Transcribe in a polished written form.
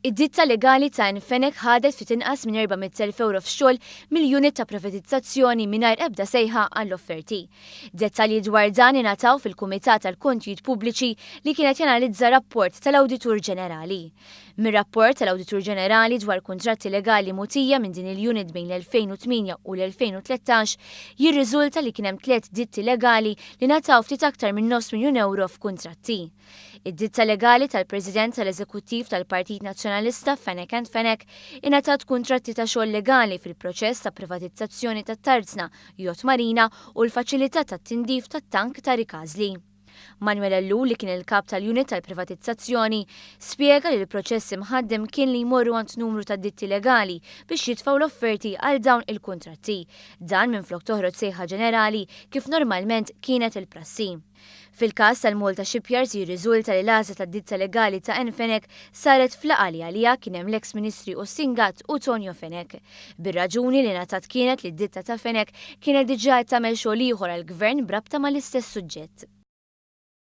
Id-ditta legali ta' Nfenek ħadet fit inqas minn 400,000 euro f'xogħol mill-unit ta' privatizzazzjoni mingħajr ebda sejħa għall-offerti. Dettalji dwar dan ingħataw fil-Kumitat tal-Kontijiet Pubbliċi li kienet janalizza rapport tal-Awditur Ġenerali. Mir-rapport tal-Awditur Ġenerali dwar kuntratti legali mutija minn din il-unit bejn l-2008 u l-2013 jirriżulta li kien hemm 3 ditti legali li ngħataw ftit aktar minn €9 miljun f'kuntratti. Id-ditta legali tal-President tal-Eżekuttiv tal-Partit Nazzjonalista Fenek and Fenek ingħatat kuntratti ta' xogħol legali fil-proċess ta' privatizzazzjoni tat-Tarzna, Jot Marina u l-faċilità tat-tindif tat-tank ta' Rikasli. Manuel Allu li kien il-kap tal-unit tal-privatizzazzjoni spjega li l-proċess imħaddem kien li jmorru għand numru ta' ditti legali biex jitfaw l-offerti għal dawn il-kontratti. Dan minflok toħroġ sejħa ġenerali kif normalment kienet il-prassi. Fil-każ tal-Malta Shipyards jirriżulta li l-għażla tad-ditta legali ta' Fenek saret fl-laqgħa li għaliha kien hemm l-eks Ministri Ussingat u Tonio Fenek. Bir-raġuni li ngħatat kienet li d-ditta ta' Fenek kienet diġà tagħmel xogħol ieħor għall-Gvern brabta mal-istess suġġett.